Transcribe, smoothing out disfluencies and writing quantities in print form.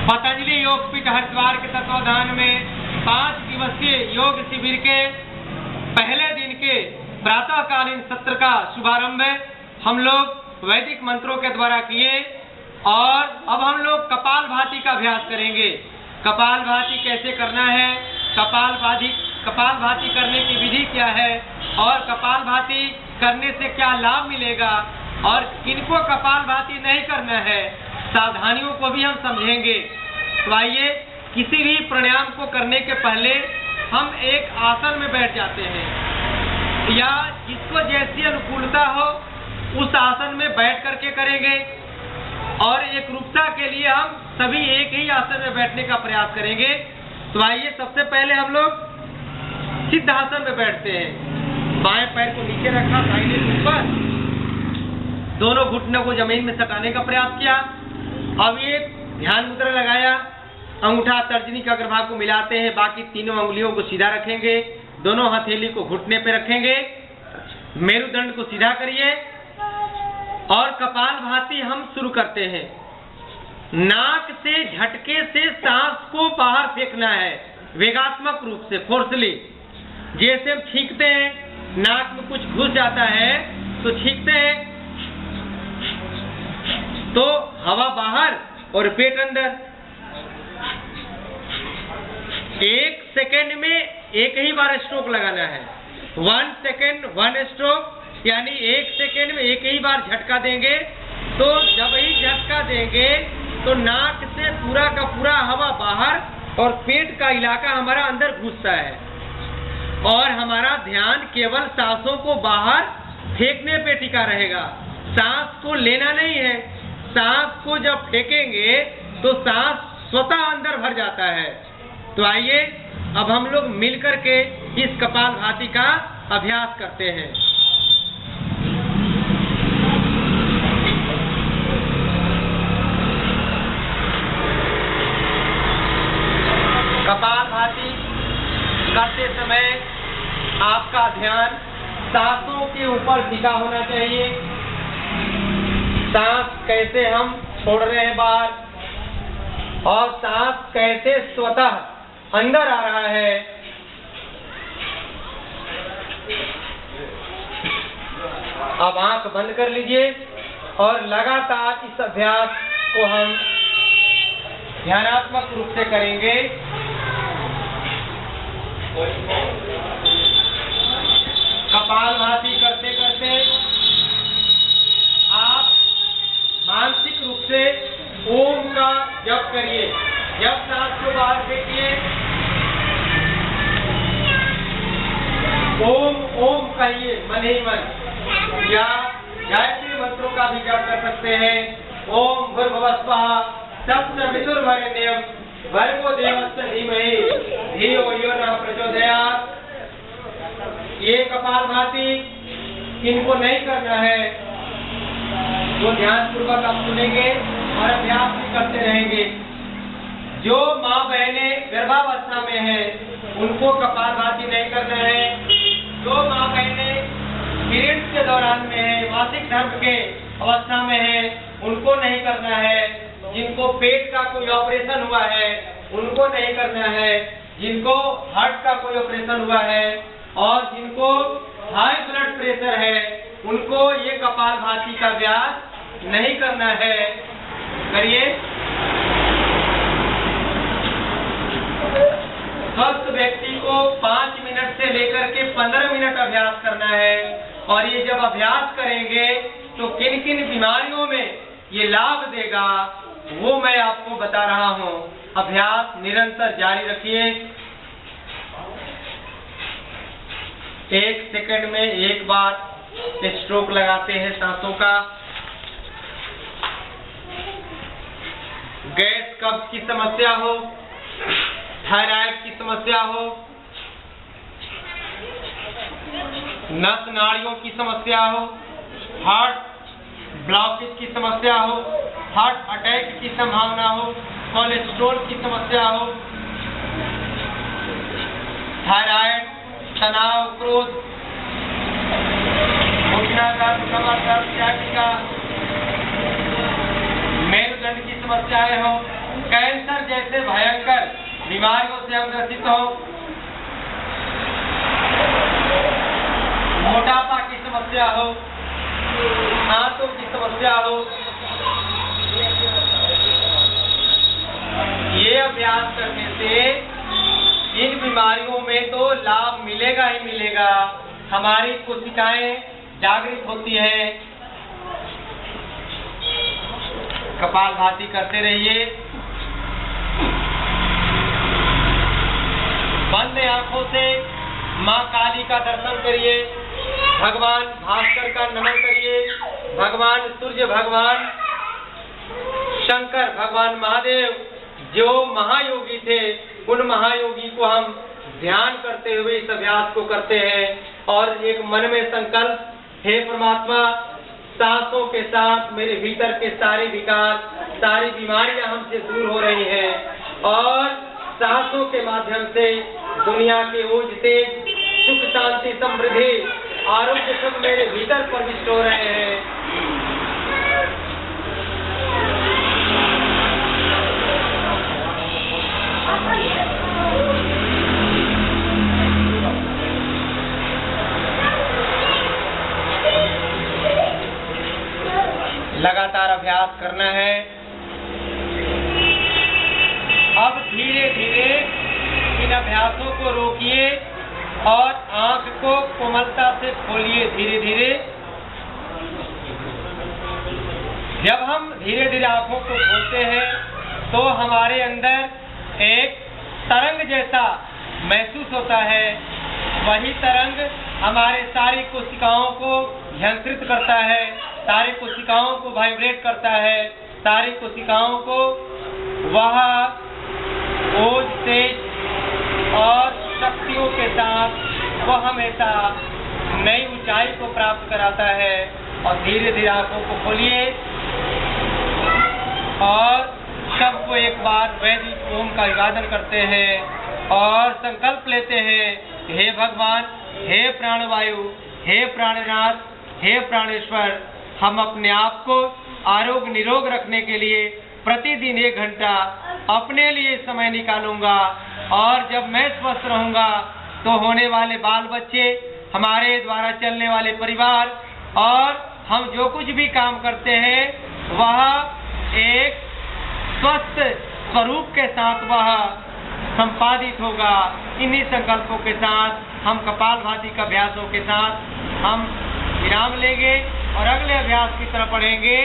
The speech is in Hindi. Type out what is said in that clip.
पतंजलि योगपीठ हरिद्वार के तत्वाधान में 5 दिवसीय योग शिविर के पहले दिन के प्रातःकालीन सत्र का शुभारंभ हम लोग वैदिक मंत्रों के द्वारा किए और अब हम लोग कपालभाति का अभ्यास करेंगे। कपालभाति कैसे करना है, कपालभाति करने की विधि क्या है और कपालभाति करने से क्या लाभ मिलेगा और किनको कपालभाति नहीं करना है, सावधानियों को भी हम समझेंगे। तो आइए, किसी भी प्राणायाम को करने के पहले हम एक आसन में बैठ जाते हैं या जिसको जैसी अनुकूलता हो उस आसन में बैठ करके करेंगे और एक रूपता के लिए हम सभी एक ही आसन में बैठने का प्रयास करेंगे। तो आइए, सबसे पहले हम लोग सिद्ध आसन में बैठते हैं। बाएं पैर को नीचे रखा, दाहिने के ऊपर, दोनों घुटनों को जमीन में सटाने का प्रयास किया। अब ये ध्यान मुद्रा लगाया, अंगूठा तर्जनी के अग्रभाग को मिलाते हैं, बाकी तीनों उंगलियों को सीधा रखेंगे, दोनों हथेली को घुटने पे रखेंगे, मेरुदंड को सीधा करिए और कपालभाति हम शुरू करते हैं। नाक से झटके से सांस को बाहर फेंकना है, वेगात्मक रूप से, फोर्सली। जैसे हम छींकते हैं, नाक में कुछ घुस जाता है तो छींकते हैं तो हवा बाहर और पेट अंदर। 1 सेकेंड में एक ही बार स्ट्रोक लगाना है। 1 सेकेंड 1 स्ट्रोक, यानी 1 सेकेंड में एक ही बार झटका देंगे। तो जब ही झटका देंगे तो नाक से पूरा का पूरा हवा बाहर और पेट का इलाका हमारा अंदर घुसता है और हमारा ध्यान केवल सांसों को बाहर फेंकने पे टिका रहेगा। सांस को लेना नहीं है। सांस को जब फेंकेंगे तो सांस स्वतः अंदर भर जाता है। तो आइए, अब हम लोग मिलकर के इस कपालभाति का अभ्यास करते हैं। कपालभाति करते समय आपका ध्यान सांसों के ऊपर टिका होना चाहिए। सांस कैसे हम छोड़ रहे हैं बाहर और सांस कैसे स्वतः अंदर आ रहा है। अब आंख बंद कर लीजिए और लगातार इस अभ्यास को हम ध्यानात्मक रूप से करेंगे। कपालभाति करते करते आप मानसिक रूप से ओम का जप करिए। जब सांस को बाहर फेंकिए, ओम ओम कहिए मन ही मन, या गायत्री मंत्रों का भी जप कर सकते हैं। ओम भूर्भुवः स्वः तत्सवितुर्वरेण्यं भर्गो देवस्य धीमहि धियो यो न प्रचोदयात्। ये कपालभाति इनको नहीं करना है, वो ध्यान पूर्वक आप सुनेंगे और अभ्यास भी करते रहेंगे। जो माँ बहने गर्भावस्था में है उनको कपालभाति नहीं करना है। जो माँ बहने पीरियड्स के दौरान में है, मासिक धर्म के अवस्था में है, उनको नहीं करना है। जिनको पेट का कोई ऑपरेशन हुआ है उनको नहीं करना है। जिनको हार्ट का कोई ऑपरेशन हुआ है और जिनको हाई ब्लड प्रेशर है उनको ये कपालभाति का अभ्यास नहीं करना है। करिए। स्वस्थ व्यक्ति को 5 मिनट से लेकर के 15 मिनट अभ्यास करना है और ये जब अभ्यास करेंगे तो किन किन बीमारियों में ये लाभ देगा वो मैं आपको बता रहा हूँ। अभ्यास निरंतर जारी रखिए। 1 सेकंड में एक बार स्ट्रोक लगाते हैं सांसों का। गैस कब्ज की समस्या हो, थायराइड की समस्या हो, नस नाड़ियों की समस्या हो, हार्ट ब्लॉकेज की समस्या हो, हार्ट अटैक की संभावना हो, कोलेस्ट्रॉल की समस्या हो, थायराइड, तनाव, क्रोध, घुटना दर्द, कमर दर्द, सियाटिका, मेरुदंड मेरुदंड की समस्याएं हो, कैंसर जैसे भयंकर बीमारियों से हम ग्रसित हो, मोटापा की समस्या हो, आंतों की समस्या हो, ये अभ्यास करने से इन बीमारियों में तो लाभ मिलेगा ही मिलेगा। हमारी कोशिकाएं जागृत होती हैं। कपालभाति करते रहिए। बंद आंखों से माँ काली का दर्शन करिए, भगवान भास्कर का नमन करिए, भगवान सूर्य, भगवान शंकर, भगवान महादेव जो महायोगी थे, उन महायोगी को हम ध्यान करते हुए इस अभ्यास को करते हैं और एक मन में संकल्प, हे परमात्मा, सांसों के साथ मेरे भीतर के सारे विकार, सारी बीमारियां हमसे दूर हो रही हैं और सांसों के माध्यम से दुनिया के ओज तेज, सुख, शांति, समृद्धि, आरोग्य सब मेरे भीतर प्रविष्ट हो रहे हैं। लगातार अभ्यास करना है। अब धीरे धीरे इन अभ्यासों को रोकिए और आंख को कोमलता से खोलिए धीरे धीरे। जब हम धीरे धीरे आंखों को खोलते हैं तो हमारे अंदर एक तरंग जैसा महसूस होता है। वही तरंग हमारे सारी कोशिकाओं को नियंत्रित करता है, सारी कोशिकाओं को वाइब्रेट करता है, सारी कोशिकाओं को वह ओज तेज और शक्तियों के साथ वह हमेशा नई ऊंचाई को प्राप्त कराता है। और धीरे धीरे आंखों को खोलिए और सबको एक बार वैदिक ओम का अभिवादन करते हैं और संकल्प लेते हैं, हे भगवान, हे प्राणवायु, हे प्राणनाथ, हे प्राणेश्वर, हम अपने आप को आरोग्य निरोग रखने के लिए प्रतिदिन 1 घंटा अपने लिए समय निकालूंगा और जब मैं स्वस्थ रहूंगा तो होने वाले बाल बच्चे, हमारे द्वारा चलने वाले परिवार और हम जो कुछ भी काम करते हैं वह एक स्वस्थ स्वरूप के साथ वह संपादित होगा। इन्हीं संकल्पों के साथ हम कपालभाति का अभ्यासों के साथ हम विराम लेंगे और अगले अभ्यास की तरफ बढ़ेंगे।